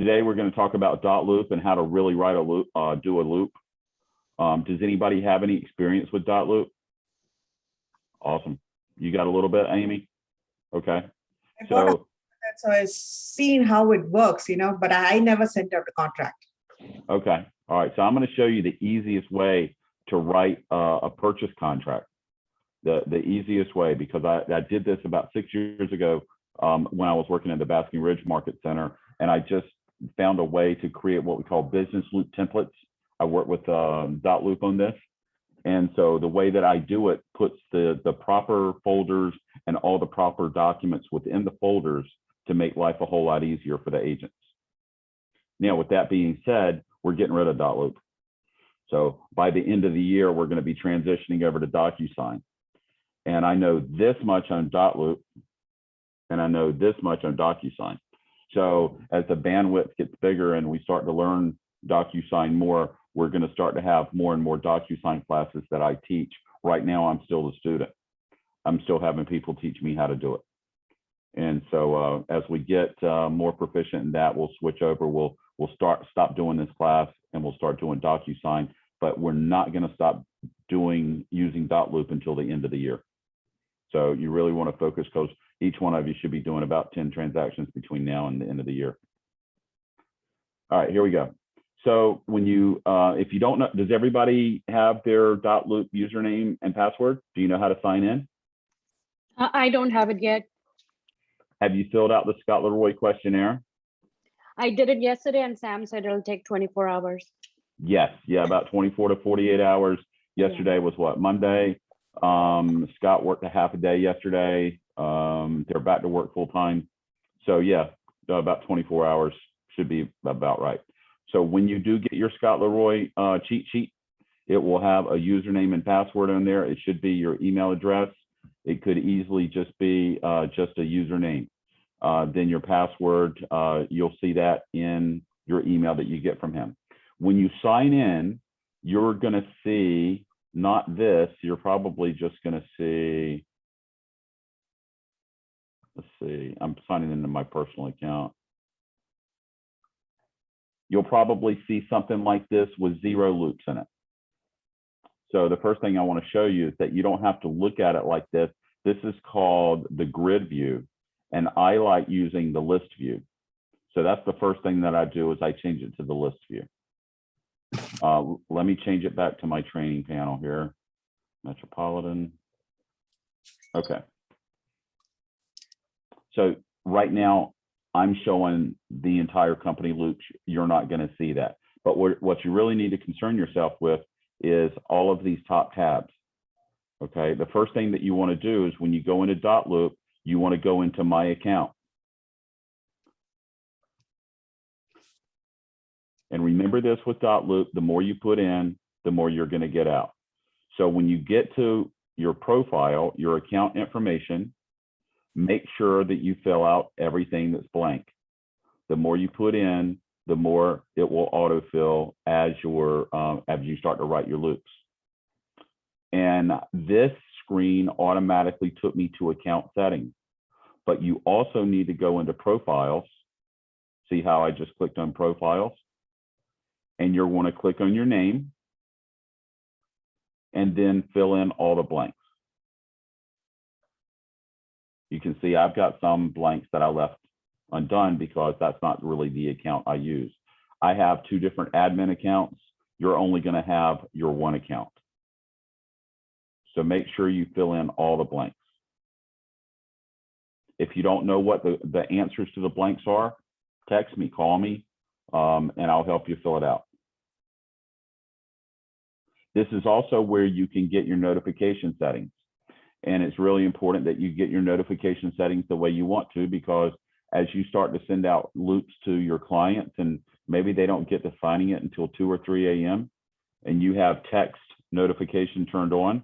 Today, we're going to talk about Dotloop and how to really write a loop, do a loop. Does anybody have any experience with Dotloop? Awesome. You got a little bit, Amy? Okay. So I've seen how it works, but I never sent out a contract. Okay. All right. So I'm going to show you the easiest way to write a purchase contract. The easiest way, because I did this about 6 years ago when I was working at the Basking Ridge Market Center, and I just found a way to create what we call business loop templates. I work with Dotloop on this. And so the way that I do it puts the proper folders and all the proper documents within the folders to make life a whole lot easier for the agents. Now, with that being said, we're getting rid of Dotloop. So by the end of the year, we're going to be transitioning over to DocuSign. And I know this much on Dotloop, and I know this much on DocuSign. So as the bandwidth gets bigger and we start to learn DocuSign more, we're going to start to have more and more DocuSign classes that I teach. Right now, I'm still a student. I'm still having people teach me how to do it. And so as we get more proficient in that, we'll switch over. We'll stop doing this class and we'll start doing DocuSign. But we're not going to stop using Dotloop until the end of the year. So you really want to focus, because each one of you should be doing about 10 transactions between now and the end of the year. All right, here we go. So when you, if you don't know, does everybody have their Dotloop username and password? Do you know how to sign in? I don't have it yet. Have you filled out the Scott Leroy questionnaire? I did it yesterday and Sam said it'll take 24 hours. Yes, yeah, about 24 to 48 hours. Yesterday was what, Monday? Scott worked a half a day yesterday. They're back to work full time. So yeah, about 24 hours should be about right. So when you do get your Scott Leroy cheat sheet, it will have a username and password on there. It should be your email address. It could easily just be just a username. Then your password, you'll see that in your email that you get from him. When you sign in, you're going to see not this, you're probably just going to see, let's see, I'm signing into my personal account. You'll probably see something like this with 0 loops in it. So the first thing I want to show you is that you don't have to look at it like this. This is called the grid view, and I like using the list view. So that's the first thing that I do, is I change it to the list view. Let me change it back to my training panel here. Metropolitan. Okay. So right now, I'm showing the entire company loops. You're not going to see that. But what you really need to concern yourself with is all of these top tabs. Okay. The first thing that you want to do is when you go into Dotloop, you want to go into My Account. And remember this with Dotloop, the more you put in, the more you're going to get out. So when you get to your profile, your account information, make sure that you fill out everything that's blank. The more you put in, the more it will autofill as you start to write your loops. And this screen automatically took me to account settings, but you also need to go into profiles. See how I just clicked on profiles? And you're going to click on your name and then fill in all the blanks. You can see I've got some blanks that I left undone because that's not really the account I use. I have 2 different admin accounts. You're only going to have your one account. So make sure you fill in all the blanks. If you don't know what the answers to the blanks are, text me, call me, and I'll help you fill it out. This is also where you can get your notification settings. And it's really important that you get your notification settings the way you want to, because as you start to send out loops to your clients and maybe they don't get to signing it until 2 or 3 a.m. and you have text notification turned on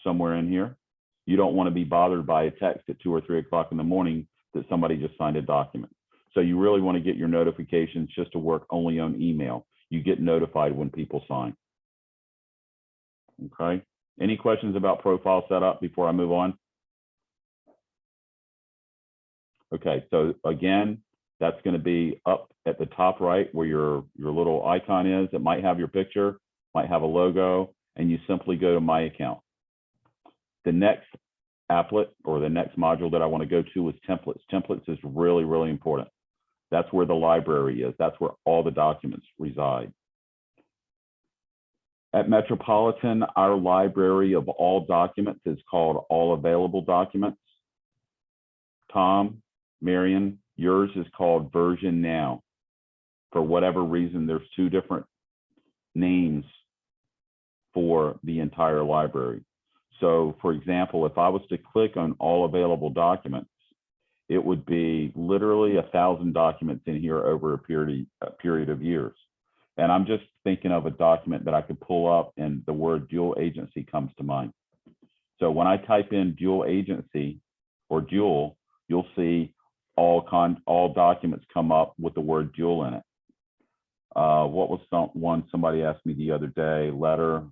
somewhere in here, you don't want to be bothered by a text at 2 or 3 o'clock in the morning that somebody just signed a document. So you really want to get your notifications just to work only on email. You get notified when people sign. Okay. Any questions about profile setup before I move on? Okay, so again, That's going to be up at the top right where your little icon is. It might have your picture, might have a logo, and you simply go to My Account. The next applet or the next module that I want to go to is templates. Templates is really, really important. That's where the library is. That's where all the documents reside. At Metropolitan, our library of all documents is called All Available Documents. Tom, Marion, yours is called Version Now. For whatever reason, there's two different names for the entire library. So for example, if I was to click on All Available Documents, it would be literally 1,000 documents in here over a period of years. And I'm just thinking of a document that I could pull up and the word dual agency comes to mind. So when I type in dual agency or dual, you'll see all documents come up with the word dual in it. What was one somebody asked me the other day? Letter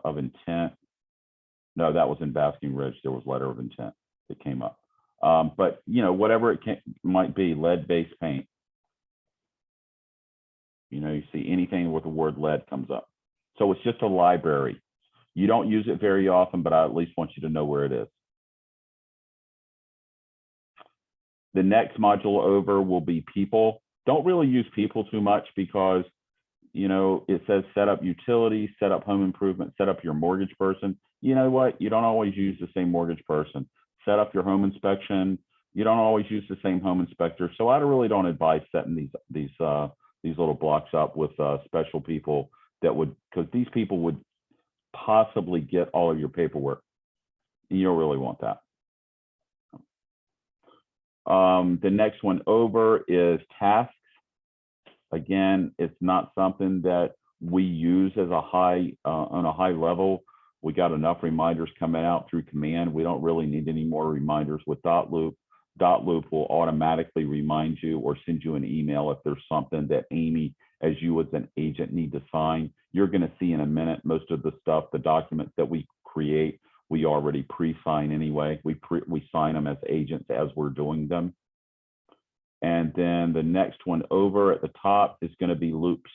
of intent. No, that was in Basking Ridge. There was letter of intent that came up. But you know, whatever it might be, lead-based paint. You know, you see anything with the word lead comes up. So it's just a library. You don't use it very often, but I at least want you to know where it is. The next module over will be people. Don't really use people too much because, you know, it says set up utilities, set up home improvement, set up your mortgage person. You know what? You don't always use the same mortgage person. Set up your home inspection. You don't always use the same home inspector. So I really don't advise setting these little blocks up with special people that would, because these people would possibly get all of your paperwork. You don't really want that. The next one over is tasks. Again, it's not something that we use as a on a high level. We got enough reminders coming out through command. We don't really need any more reminders with Dotloop. Dotloop will automatically remind you or send you an email if there's something that Amy, as you as an agent, need to sign. You're going to see in a minute most of the stuff, the documents that we create, we already pre-sign anyway. We sign them as agents as we're doing them. And then the next one over at the top is going to be loops.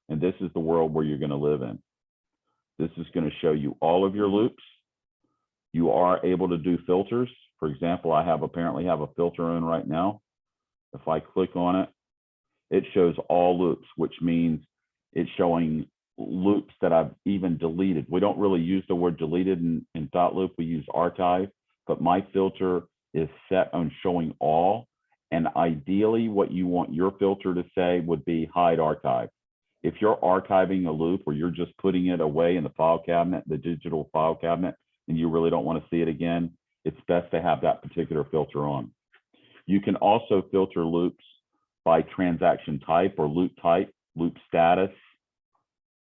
And this is the world where you're going to live in. This is going to show you all of your loops. You are able to do filters. For example, I apparently have a filter on right now. If I click on it, it shows all loops, which means it's showing loops that I've even deleted. We don't really use the word deleted in Dotloop. We use archive, but my filter is set on showing all. And ideally, what you want your filter to say would be hide archive. If you're archiving a loop or you're just putting it away in the file cabinet, the digital file cabinet, and you really don't want to see it again, it's best to have that particular filter on. You can also filter loops by transaction type or loop type, loop status.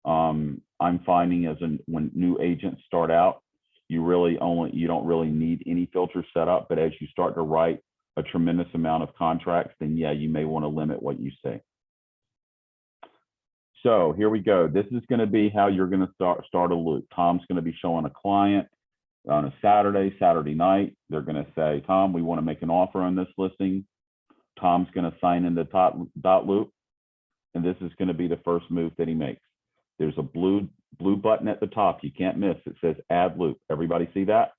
I'm finding when new agents start out, you don't really need any filters set up, but as you start to write a tremendous amount of contracts, then yeah, you may want to limit what you say. So here we go. This is going to be how you're going to start a loop. Tom's going to be showing a client on a Saturday night. They're going to say, Tom, we want to make an offer on this listing. Tom's going to sign into Dotloop, and this is going to be the first move that he makes. There's a blue button at the top you can't miss. It says add loop. Everybody see that?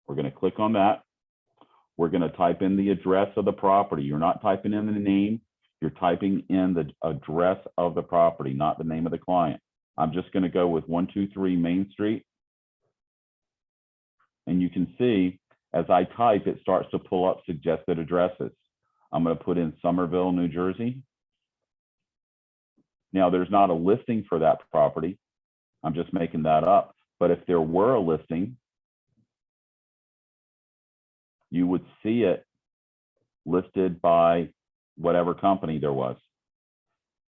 We're going to click on that. We're going to type in the address of the property. You're not typing in the name. You're typing in the address of the property, not the name of the client. I'm just going to go with 123 Main Street. And you can see as I type, it starts to pull up suggested addresses. I'm going to put in Somerville, New Jersey. Now, there's not a listing for that property. I'm just making that up. But if there were a listing, you would see it listed by whatever company there was.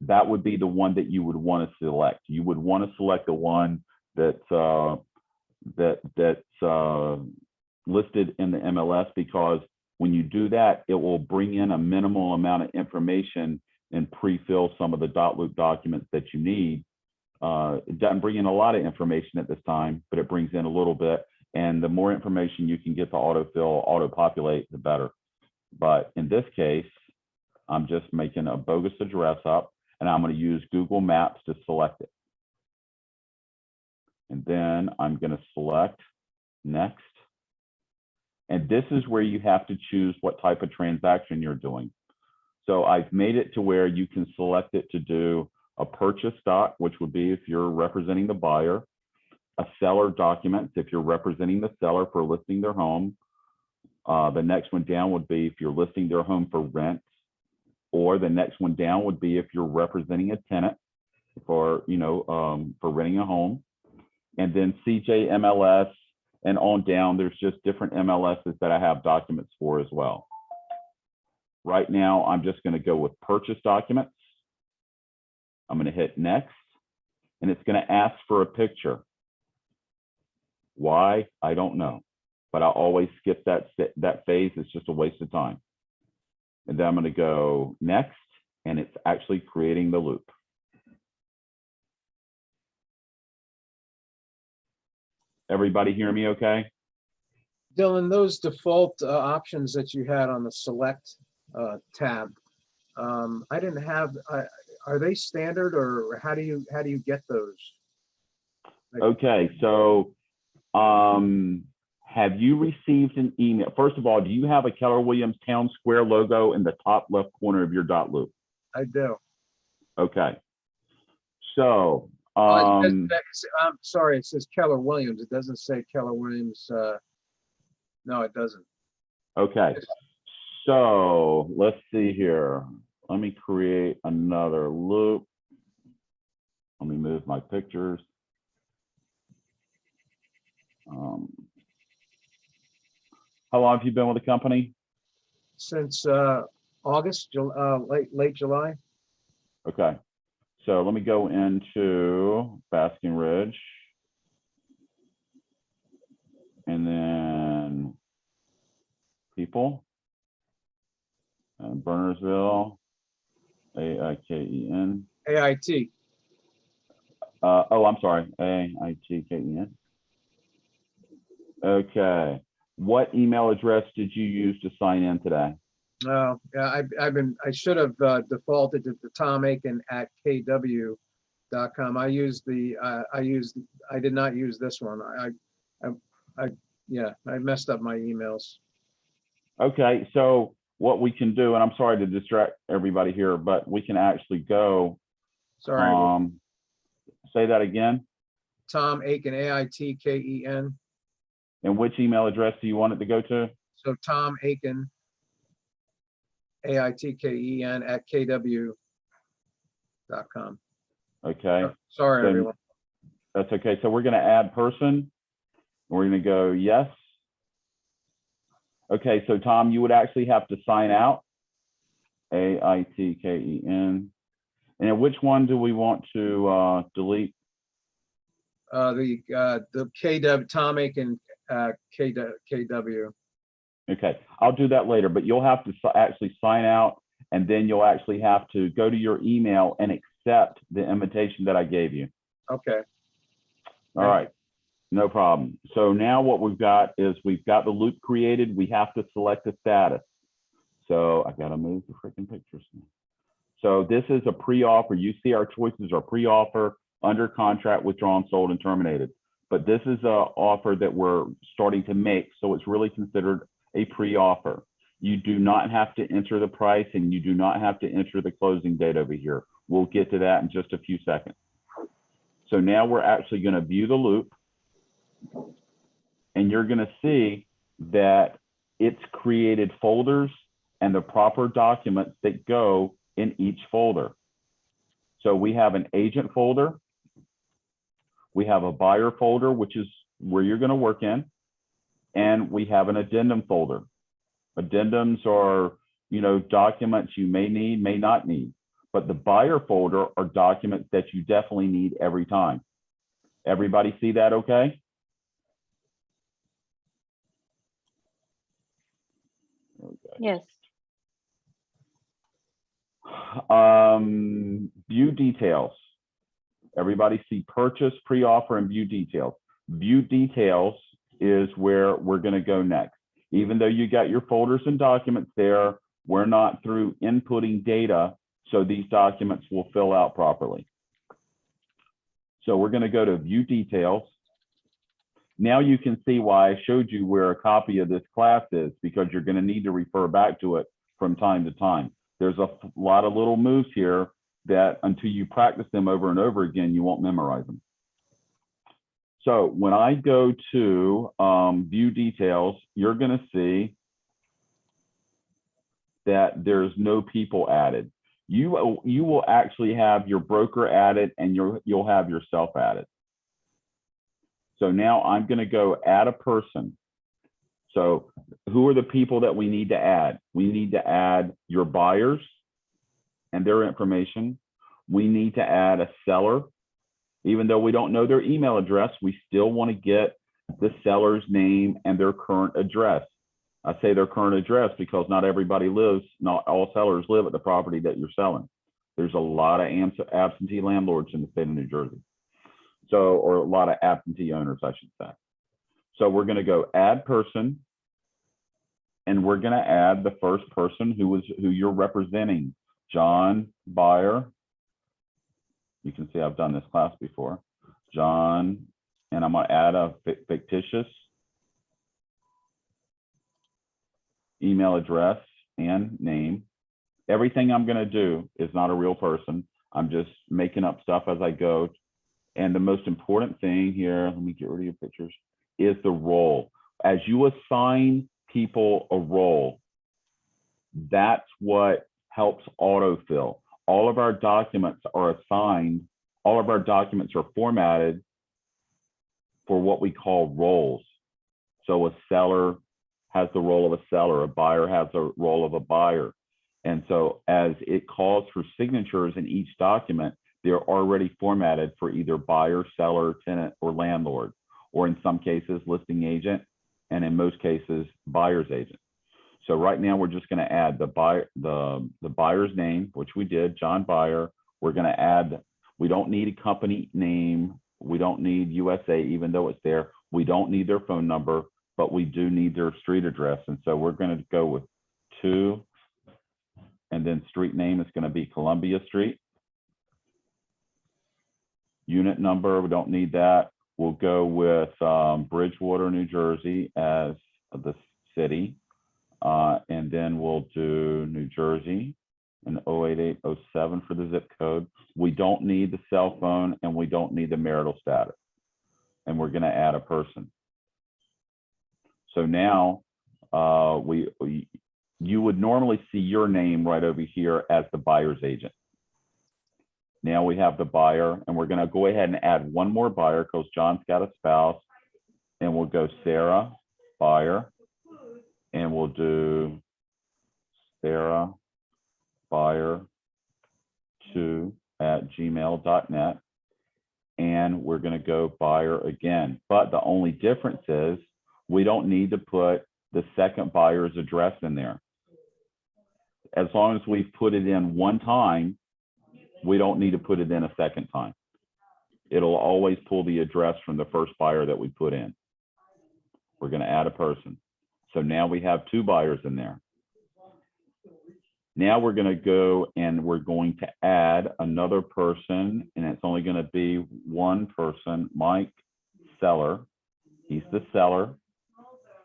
That would be the one that you would want to select. You would want to select the one that's listed in the MLS, because when you do that, it will bring in a minimal amount of information and pre-fill some of the Dotloop documents that you need. It doesn't bring in a lot of information at this time, but it brings in a little bit. And the more information you can get to autofill, auto-populate, the better. But in this case, I'm just making a bogus address up, and I'm going to use Google Maps to select it. And then I'm going to select next. And this is where you have to choose what type of transaction you're doing. So I've made it to where you can select it to do a purchase doc, which would be if you're representing the buyer, a seller documents if you're representing the seller for listing their home. The next one down would be if you're listing their home for rent, or the next one down would be if you're representing a tenant for, for renting a home. And then CJ MLS and on down, there's just different MLSs that I have documents for as well. Right now, I'm just going to go with purchase documents. I'm going to hit next, and it's going to ask for a picture. Why? I don't know, but I always skip that phase. It's just a waste of time. And then I'm going to go next, and it's actually creating the loop. Everybody hear me okay? Dylan, those default options that you had on the select tab, I didn't have, are they standard, or how do you get those? Okay, so have you received an email? First of all, do you have a Keller Williams Town Square logo in the top left corner of your Dotloop? I do. Okay. So, I'm sorry, it says Keller Williams. It doesn't say Keller Williams. No, it doesn't. okay. So let's see here. Let me create another loop. Let me move my pictures. How long have you been with the company? Since August, late July. Okay. So let me go into Basking Ridge. And then people. And Burnersville. AIKEN. AIT. Oh, I'm sorry. AITKEN. Okay. What email address did you use to sign in today? Yeah, I should have defaulted to the tomaiken@kw.com. I did not use this one. I messed up my emails. Okay, so what we can do, and I'm sorry to distract everybody here, but we can actually go. Sorry. Say that again. Tom Aiken, AITKEN. And which email address do you want it to go to? So Tom Aiken, AITKEN @kw.com. Okay. Sorry, So everyone. that's okay. So we're going to add person. We're going to go yes. Okay, so Tom, you would actually have to sign out. AITKEN. And which one do we want to delete? The KW, Tom Aiken, KW. Okay, I'll do that later, but you'll have to actually sign out, and then you'll actually have to go to your email and accept the invitation that I gave you. Okay. All right, no problem. So now what we've got is we've got the loop created. We have to select the status. So I gotta move the freaking pictures. So this is a pre-offer. You see our choices are pre-offer, under contract, withdrawn, sold, and terminated. But this is an offer that we're starting to make, so it's really considered a pre-offer. You do not have to enter the price, and you do not have to enter the closing date over here. We'll get to that in just a few seconds. So now we're actually going to view the loop, and you're going to see that it's created folders and the proper documents that go in each folder. So we have an agent folder. We have a buyer folder, which is where you're going to work in. And we have an addendum folder. Addendums are, documents you may need, may not need. But the buyer folder are documents that you definitely need every time. Everybody see that okay? Okay. Yes. View details. Everybody see purchase, pre-offer, and view details. View details is where we're going to go next. Even though you got your folders and documents there, we're not through inputting data, so these documents will fill out properly. So we're going to go to view details. Now you can see why I showed you where a copy of this class is, because you're going to need to refer back to it from time to time. There's a lot of little moves here that until you practice them over and over again, you won't memorize them. So when I go to view details, you're going to see that there's no people added. You will actually have your broker added, and you'll have yourself added. So now I'm going to go add a person. So who are the people that we need to add? We need to add your buyers and their information. We need to add a seller. Even though we don't know their email address, we still want to get the seller's name and their current address. I say their current address because not everybody lives, not all sellers live at the property that you're selling. There's a lot of absentee landlords in the state of New Jersey. So, or a lot of absentee owners, I should say. So we're going to go add person, and we're going to add the first person who you're representing, John Buyer. You can see I've done this class before, John, and I'm going to add a fictitious email address and name. Everything I'm going to do is not a real person. I'm just making up stuff as I go. And the most important thing here, let me get rid of your pictures, is the role. As you assign people a role, that's what helps autofill. All of our documents are assigned, all of our documents are formatted for what we call roles. So a seller has the role of a seller, a buyer has the role of a buyer. And so as it calls for signatures in each document, they're already formatted for either buyer, seller, tenant, or landlord, or in some cases, listing agent, and in most cases, buyer's agent. So right now, we're just going to add the buyer's name, which we did, John Buyer. We're going to add, we don't need a company name. We don't need USA, even though it's there. We don't need their phone number, but we do need their street address. And so we're going to go with 2, and then street name is going to be Columbia Street. Unit number, we don't need that. We'll go with Bridgewater, New Jersey as the city. And then we'll do New Jersey and 08807 for the zip code. We don't need the cell phone, and we don't need the marital status. And we're going to add a person. So now you would normally see your name right over here as the buyer's agent. Now we have the buyer, and we're going to go ahead and add one more buyer because John's got a spouse, and we'll go Sarah, buyer, and we'll do Sarah, buyer 2@gmail.net, and we're going to go buyer again. But the only difference is we don't need to put the second buyer's address in there. As long as we've put it in one time, we don't need to put it in a second time. It'll always pull the address from the first buyer that we put in. We're going to add a person. So now we have 2 buyers in there. Now we're going to go and we're going to add another person, and it's only going to be one person, Mike Seller. He's the seller.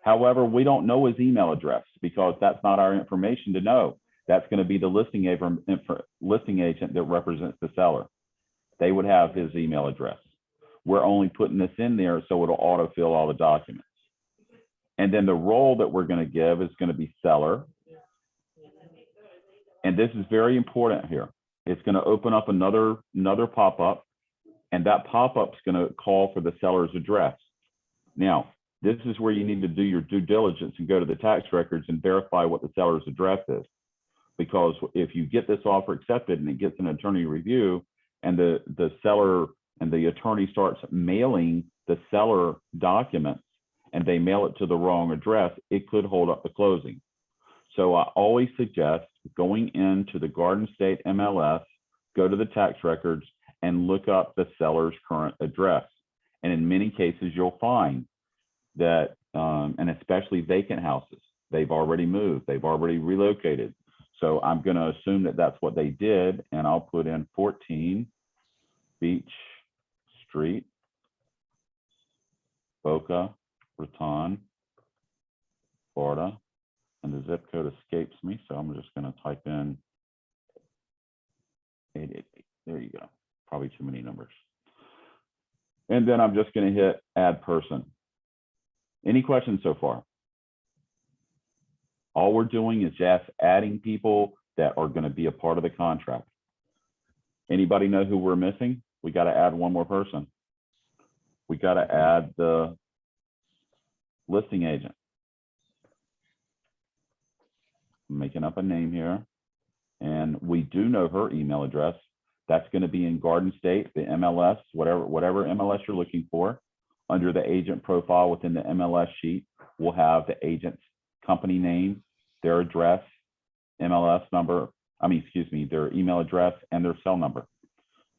However, we don't know his email address because that's not our information to know. That's going to be the listing agent that represents the seller. They would have his email address. We're only putting this in there so it'll autofill all the documents. And then the role that we're going to give is going to be seller. And this is very important here. It's going to open up another pop-up, and that pop-up is going to call for the seller's address. Now, this is where you need to do your due diligence and go to the tax records and verify what the seller's address is. Because if you get this offer accepted and it gets an attorney review, and the seller and the attorney starts mailing the seller documents and they mail it to the wrong address, it could hold up the closing. So I always suggest going into the Garden State MLS, go to the tax records and look up the seller's current address. And in many cases, you'll find that, and especially vacant houses, they've already moved, they've already relocated. So I'm going to assume that that's what they did, and I'll put in 14 Beach Street, Boca Raton, Florida, and the zip code escapes me, so I'm just going to type in 888. There you go. Probably too many numbers. And then I'm just going to hit add person. Any questions so far? All we're doing is just adding people that are going to be a part of the contract. Anybody know who we're missing? We got to add one more person. We got to add the listing agent. I'm making up a name here. And we do know her email address. That's going to be in Garden State, the MLS, whatever MLS you're looking for. Under the agent profile within the MLS sheet, we'll have the agent's company name, their address, MLS number, their email address and their cell number.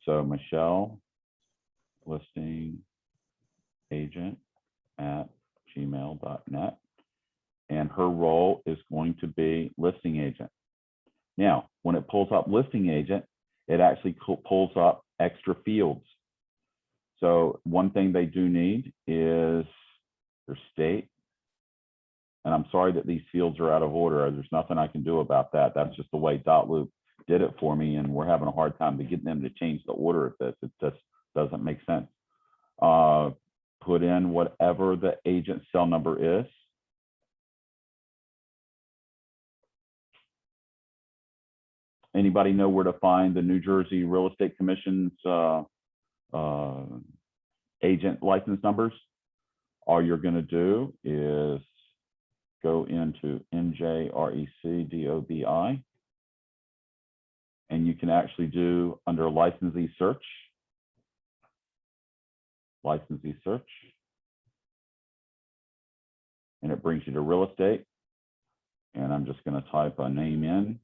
So Michelle, listing agent at gmail.net. And her role is going to be listing agent. Now, when it pulls up listing agent, it actually pulls up extra fields. So one thing they do need is their state. And I'm sorry that these fields are out of order. There's nothing I can do about that. That's just the way Dotloop did it for me. And we're having a hard time to get them to change the order of this. It just doesn't make sense. Put in whatever the agent cell number is. Anybody know where to find the New Jersey Real Estate Commission's agent license numbers? All you're going to do is go into NJRECDOBI, and you can actually do under licensee search, and it brings you to real estate. And I'm just going to type a name in.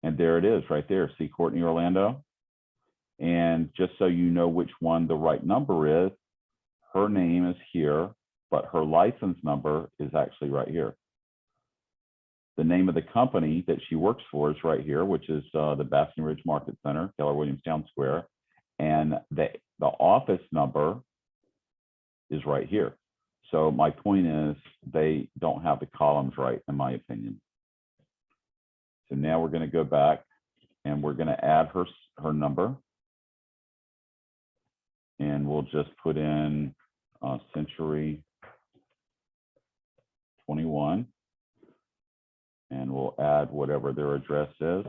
And there it is right there, C. Courtney Orlando. And just so you know which one the right number is, her name is here, but her license number is actually right here. The name of the company that she works for is right here, which is the Basking Ridge Market Center, Keller Williams Town Square. And the office number is right here. So my point is they don't have the columns right, in my opinion. So now we're going to go back and we're going to add her number. And we'll just put in Century 21. And we'll add whatever their address is.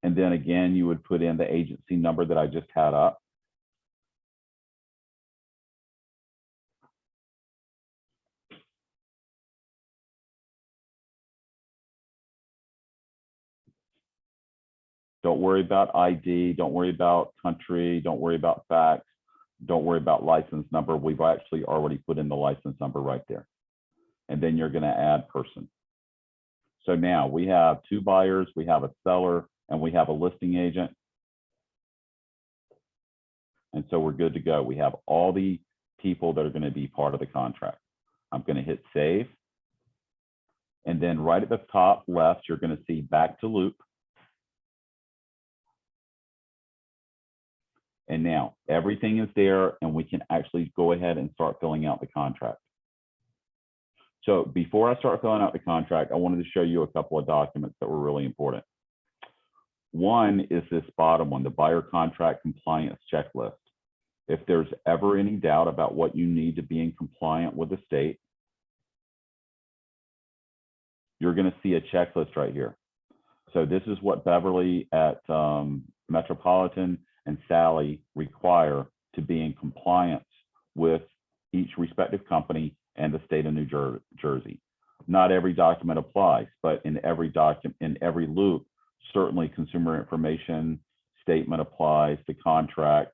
And then again, you would put in the agency number that I just had up. Don't worry about ID, don't worry about country, don't worry about fax, don't worry about license number. We've actually already put in the license number right there. And then you're going to add person. So now we have two buyers, we have a seller, and we have a listing agent. And so we're good to go. We have all the people that are going to be part of the contract. I'm going to hit save. And then right at the top left, you're going to see back to loop. And now everything is there and we can actually go ahead and start filling out the contract. So before I start filling out the contract, I wanted to show you a couple of documents that were really important. One is this bottom one, the buyer contract compliance checklist. If there's ever any doubt about what you need to be in compliant with the state, you're going to see a checklist right here. So this is what Beverly at Metropolitan and Sally require to be in compliance with each respective company and the state of New Jersey. Not every document applies, but in every document, in every loop, certainly consumer information statement applies, the contract,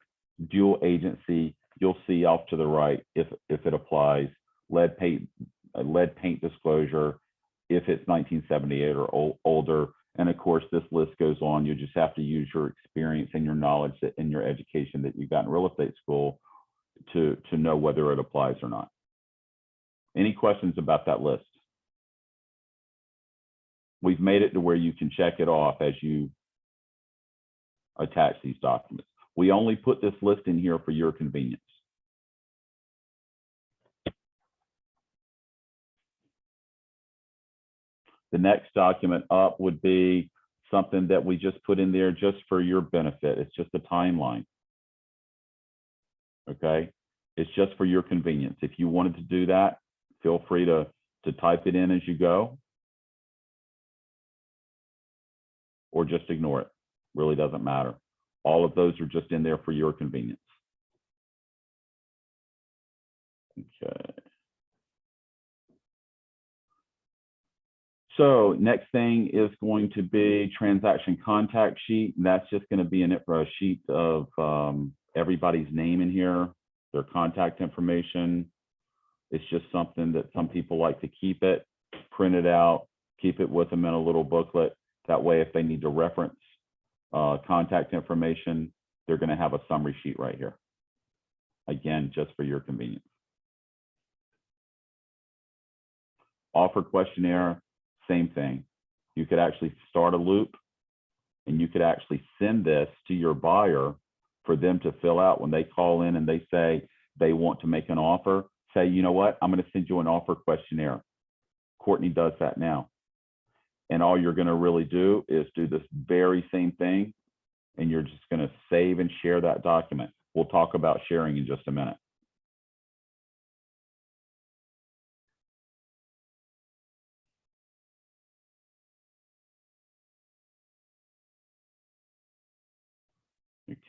dual agency you'll see off to the right if it applies lead paint disclosure, if it's 1978 or older. And of course, this list goes on. You just have to use your experience and your knowledge in your education that you got in real estate school to know whether it applies or not. Any questions about that list? We've made it to where you can check it off as you attach these documents. We only put this list in here for your convenience. The next document up would be something that we just put in there just for your benefit. It's just a timeline. Okay, it's just for your convenience. If you wanted to do that, feel free to type it in as you go, or just ignore it. Really doesn't matter. All of those are just in there for your convenience. Okay. So next thing is going to be transaction contact sheet. And that's just going to be a sheet of everybody's name in here, their contact information. It's just something that some people like to keep it, print it out, keep it with them in a little booklet. That way, if they need to reference contact information, they're going to have a summary sheet right here. Again, just for your convenience. Offer questionnaire, same thing. You could actually start a loop and you could actually send this to your buyer for them to fill out when they call in and they say they want to make an offer. Say, you know what, I'm going to send you an offer questionnaire. Courtney does that now. And all you're going to really do is do this very same thing. And you're just going to save and share that document. We'll talk about sharing in just a minute.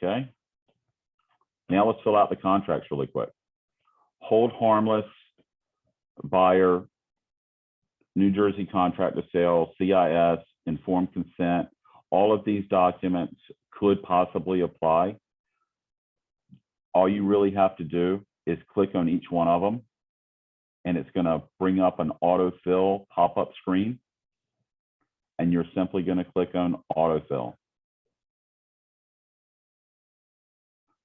Okay. Now let's fill out the contracts really quick. Hold harmless, buyer, New Jersey contract of sale, CIS, informed consent. All of these documents could possibly apply. All you really have to do is click on each one of them, and it's going to bring up an autofill pop-up screen. And you're simply going to click on autofill.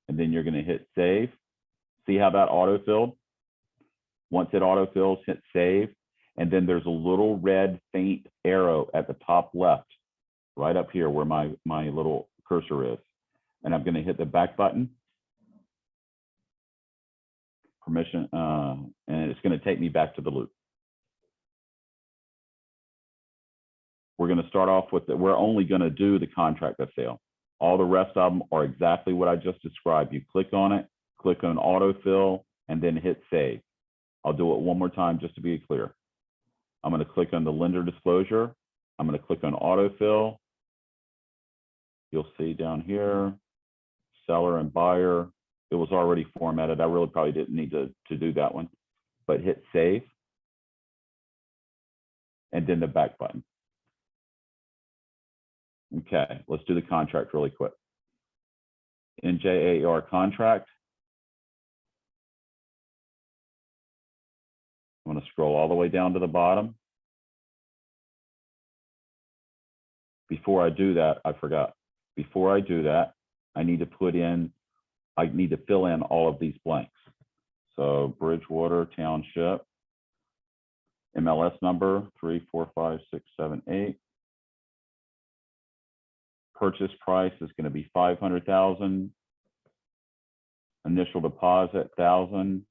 And then you're going to hit save. See how that autofilled? Once it autofills, hit save. And then there's a little red faint arrow at the top left, right up here where my little cursor is. And I'm going to hit the back button. Permission, and it's going to take me back to the loop. We're going to start off with we're only going to do the contract of sale. All the rest of them are exactly what I just described. You click on it, click on autofill, and then hit save. I'll do it one more time just to be clear. I'm going to click on the lender disclosure. I'm going to click on autofill. You'll see down here, seller and buyer. It was already formatted. I really probably didn't need to do that one, but hit save. And then the back button. Okay, let's do the contract really quick. NJAR contract. I'm going to scroll all the way down to the bottom. Before I do that, I forgot. Before I do that, I need to fill in all of these blanks. So Bridgewater Township, MLS number 3456778. Purchase price is going to be $500,000. Initial deposit $1,000.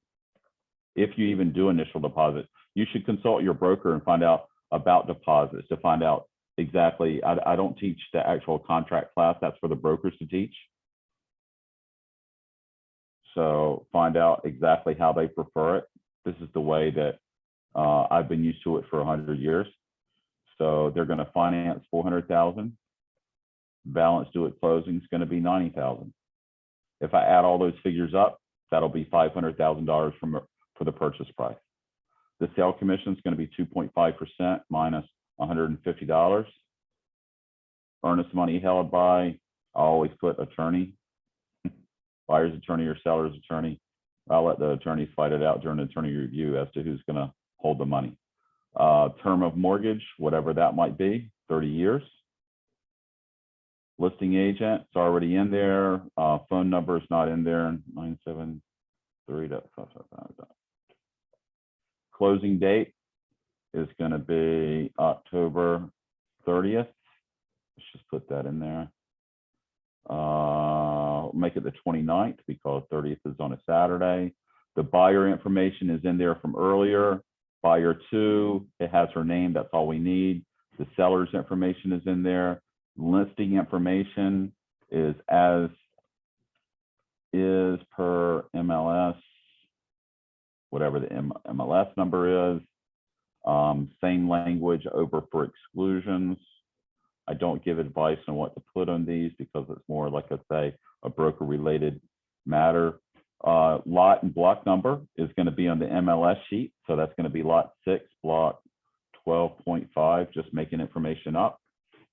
If you even do initial deposit, you should consult your broker and find out about deposits to find out exactly. I don't teach the actual contract class. That's for the brokers to teach. So find out exactly how they prefer it. This is the way that I've been used to it for 100 years. So they're going to finance $400,000. Balance due at closing is going to be $90,000. If I add all those figures up, that'll be $500,000 for the purchase price. The sale commission is going to be 2.5% minus $150. Earnest money held by, I always put attorney, buyer's attorney or seller's attorney. I'll let the attorneys fight it out during the attorney review as to who's gonna hold the money. Term of mortgage, whatever that might be, 30 years. Listing agent, it's already in there. Phone number is not in there, 973. Closing date is gonna be October 30th. Let's just put that in there. Make it the 29th because 30th is on a Saturday. The buyer information is in there from earlier. Buyer 2, it has her name, that's all we need. The seller's information is in there. Listing information is as is per MLS, whatever the MLS number is. Same language over for exclusions. I don't give advice on what to put on these because it's more, like I say, a broker related matter. Lot and block number is going to be on the MLS sheet. So that's going to be lot 6, block 12.5, just making information up.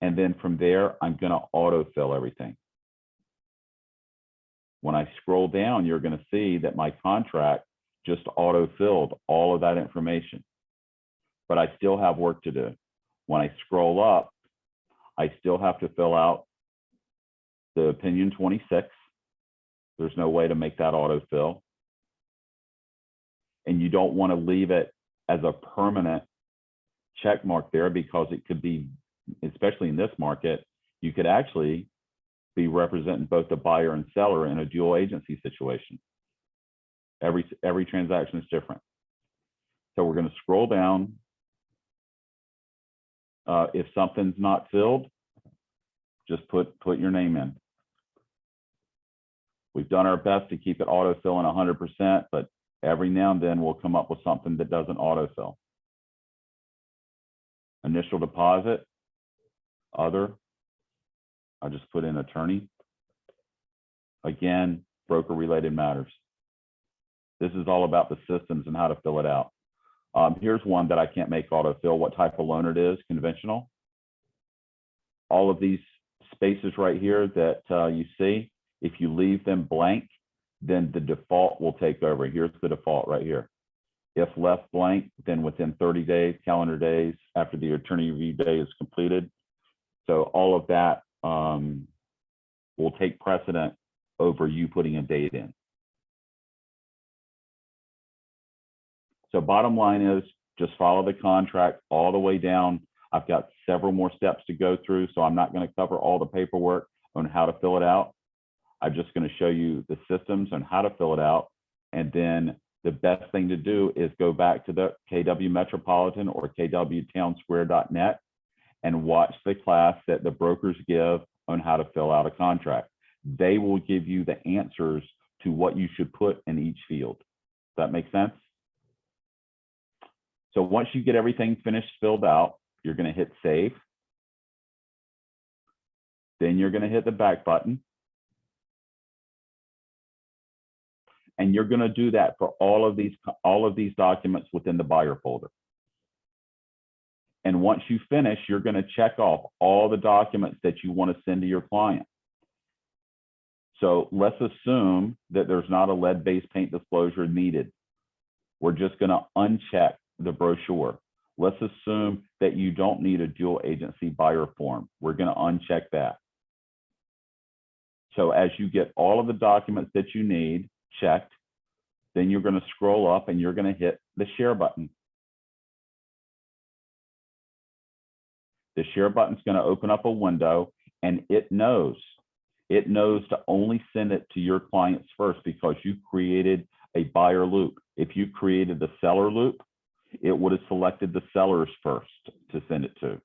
And then from there, I'm going to autofill everything. When I scroll down, you're going to see that my contract just autofilled all of that information. But I still have work to do. When I scroll up, I still have to fill out the opinion 26. There's no way to make that autofill. And you don't want to leave it as a permanent check mark there because it could be, especially in this market, you could actually be representing both the buyer and seller in a dual agency situation. Every transaction is different. So we're going to scroll down. If something's not filled, just put your name in. We've done our best to keep it autofilling 100%, but every now and then we'll come up with something that doesn't autofill. Initial deposit, other, I just put in attorney. Again, broker related matters. This is all about the systems and how to fill it out. Here's one that I can't make autofill, what type of loan it is, conventional. All of these spaces right here that you see, if you leave them blank, then the default will take over. Here's the default right here. If left blank, then within 30 days, calendar days, after the attorney review day is completed. So all of that will take precedent over you putting a date in. So bottom line is just follow the contract all the way down. I've got several more steps to go through, so I'm not going to cover all the paperwork on how to fill it out. I'm just going to show you the systems on how to fill it out. And then the best thing to do is go back to the KW Metropolitan or kwtownsquare.net and watch the class that the brokers give on how to fill out a contract. They will give you the answers to what you should put in each field. Does that make sense? So once you get everything finished, filled out, you're going to hit save. Then you're going to hit the back button. And you're going to do that for all of these documents within the buyer folder. And once you finish, you're going to check off all the documents that you want to send to your client. So let's assume that there's not a lead-based paint disclosure needed. We're just going to uncheck the brochure. Let's assume that you don't need a dual agency buyer form. We're going to uncheck that. So as you get all of the documents that you need checked, then you're going to scroll up and you're going to hit the share button. The share button is going to open up a window, and it knows to only send it to your clients first because you created a buyer loop. If you created the seller loop, it would have selected the sellers first to send it to.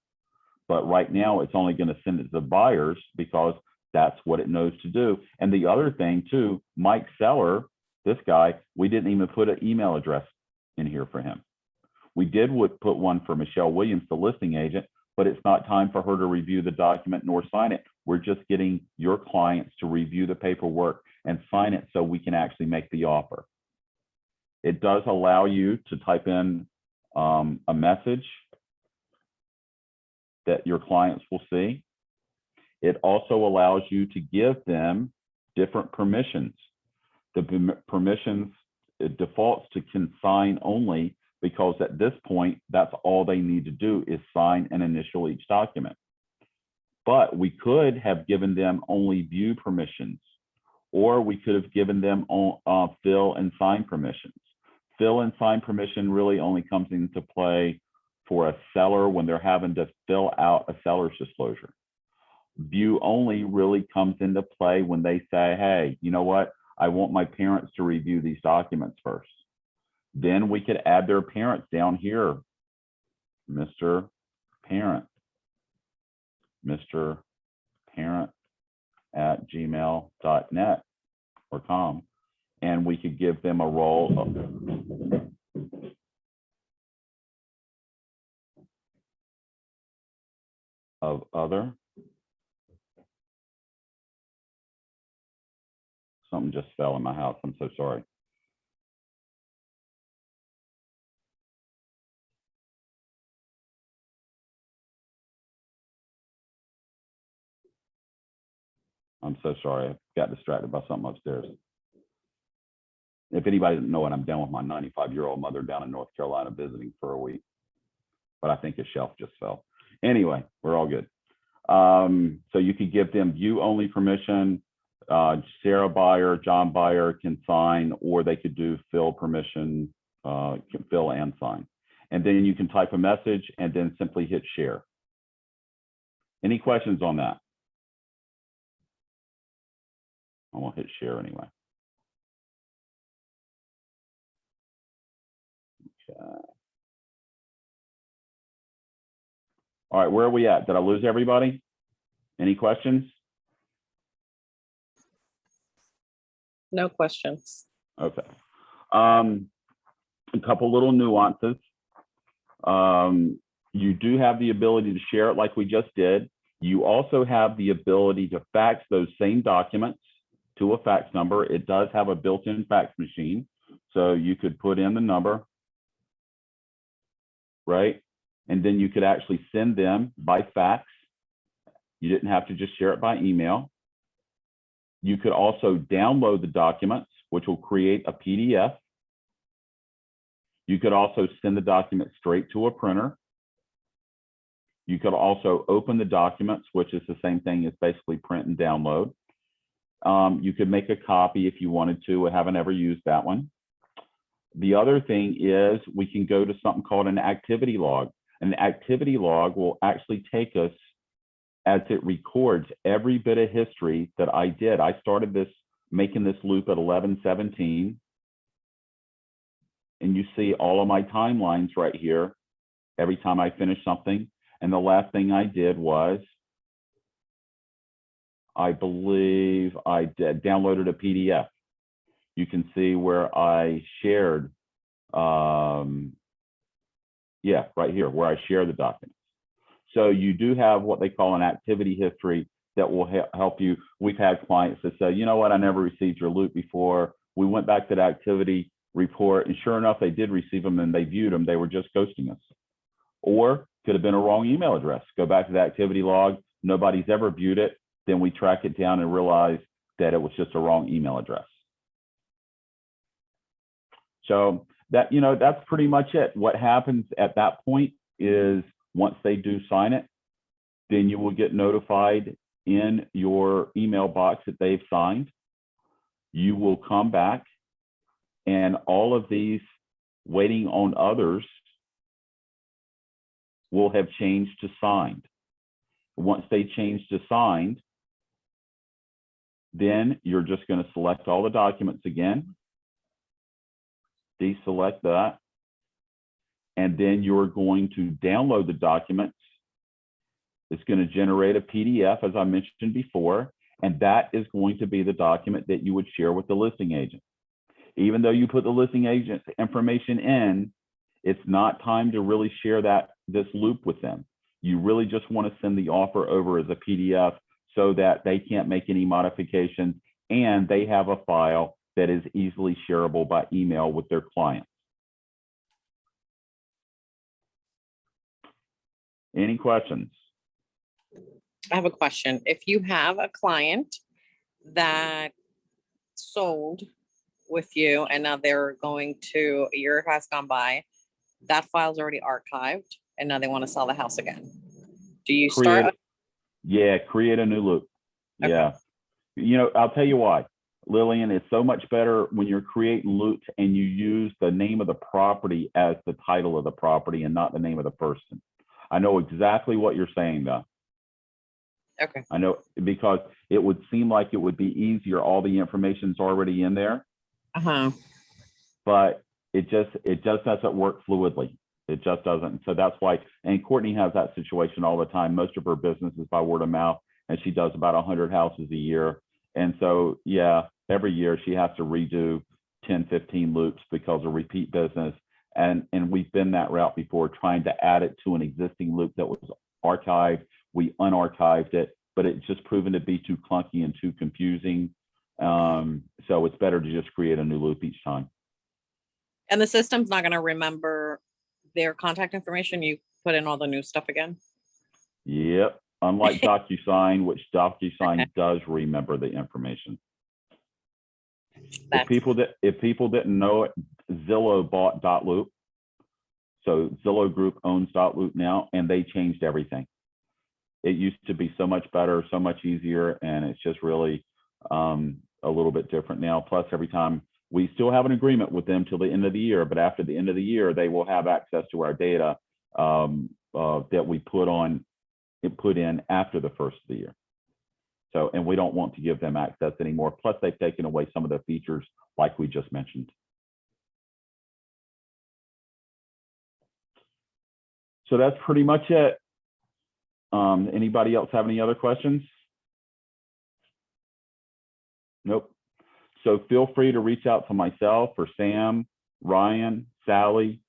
But right now, it's only going to send it to the buyers because that's what it knows to do. And the other thing too, Mike Seller, this guy, we didn't even put an email address in here for him. We did put one for Michelle Williams, the listing agent, but it's not time for her to review the document nor sign it. We're just getting your clients to review the paperwork and sign it so we can actually make the offer. It does allow you to type in a message that your clients will see. It also allows you to give them different permissions. The permissions it defaults to consign only, because at this point, that's all they need to do is sign and initial each document. But we could have given them only view permissions, or we could have given them fill and sign permissions. Fill and sign permission really only comes into play for a seller when they're having to fill out a seller's disclosure. View only really comes into play when they say, hey, you know what? I want my parents to review these documents first. Then we could add their parents down here. Mr. Parent. Mr. Parent at gmail.net or com. And we could give them a role of other. Something just fell in my house. I'm so sorry. I'm so sorry. I got distracted by something upstairs. If anybody doesn't know it, I'm down with my 95-year-old mother down in North Carolina visiting for a week. But I think a shelf just fell. Anyway, we're all good. So you could give them view only permission. Sarah Buyer, John Buyer can sign, or they could do fill permission, can fill and sign. And then you can type a message and then simply hit share. Any questions on that? I'm gonna hit share anyway. Okay. All right, where are we at? Did I lose everybody? Any questions? No questions. Okay. A couple little nuances. You do have the ability to share it like we just did. You also have the ability to fax those same documents to a fax number. It does have a built-in fax machine. So you could put in the number, right? And then you could actually send them by fax. You didn't have to just share it by email. You could also download the documents, which will create a PDF. You could also send the document straight to a printer. You could also open the documents, which is the same thing as basically print and download. You could make a copy if you wanted to. I haven't ever used that one. The other thing is we can go to something called an activity log. An activity log will actually take us as it records every bit of history that I did. I started making this loop at 11:17. And you see all of my timelines right here every time I finish something. And the last thing I did was, I believe I downloaded a PDF. You can see where I shared, yeah, right here, where I share the documents. So you do have what they call an activity history that will help you. We've had clients that say, you know what, I never received your loop before. We went back to the activity report, and sure enough, they did receive them and they viewed them. They were just ghosting us. Or could have been a wrong email address. Go back to the activity log. Nobody's ever viewed it. Then we track it down and realize that it was just a wrong email address. So that, you know, that's pretty much it. What happens at that point is once they do sign it, then you will get notified in your email box that they've signed. You will come back and all of these waiting on others will have changed to signed. Once they change to signed, then you're just going to select all the documents again, deselect that, and then you're going to download the documents. It's going to generate a PDF, as I mentioned before, and that is going to be the document that you would share with the listing agent. Even though you put the listing agent's information in, it's not time to really share this loop with them. You really just want to send the offer over as a PDF so that they can't make any modifications and they have a file that is easily shareable by email with their clients. Any questions? I have a question. If you have a client that sold with you and now they're going to, a year has gone by, that file's already archived and now they want to sell the house again. Do you start? Create a new loop. Okay. Yeah. You know, I'll tell you why, Lillian, it's so much better when you're creating loops and you use the name of the property as the title of the property and not the name of the person. I know exactly what you're saying though. Okay. I know, because it would seem like it would be easier. All the information's already in there, Uh-huh. but it just doesn't work fluidly. It just doesn't. So that's why, and Courtney has that situation all the time. Most of her business is by word of mouth, and she does about 100 houses a year. And so, yeah, every year she has to redo 10, 15 loops because of repeat business. And we've been that route before, trying to add it to an existing loop that was archived. We unarchived it, but it's just proven to be too clunky and too confusing. So it's better to just create a new loop each time. And the system's not going to remember their contact information. You put in all the new stuff again. Yep. Unlike DocuSign, which DocuSign does remember the information. If people didn't know it, Zillow bought Dotloop. So Zillow Group owns Dotloop now, and they changed everything. It used to be so much better, so much easier, and it's just really a little bit different now. Plus, every time we still have an agreement with them till the end of the year, but after the end of the year, they will have access to our data that we put in after the first of the year. So, and we don't want to give them access anymore. Plus, they've taken away some of the features like we just mentioned. So that's pretty much it. Anybody else have any other questions? Nope. So feel free to reach out to myself or Sam, Ryan, Sally,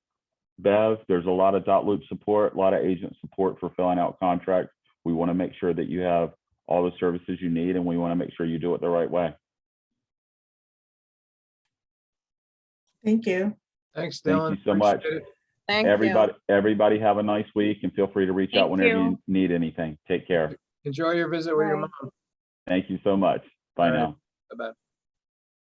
Bev. There's a lot of Dotloop support, a lot of agent support for filling out contracts. We want to make sure that you have all the services you need, and we want to make sure you do it the right way. Thank you. Thanks, Thank Dylan. you so much. Appreciate it. Thank Everybody have a nice week, and feel free to reach out Thank whenever you. you need anything. Take care. Enjoy your visit with your Bye. mom. Thank you so much. Bye All right. now. Bye-bye.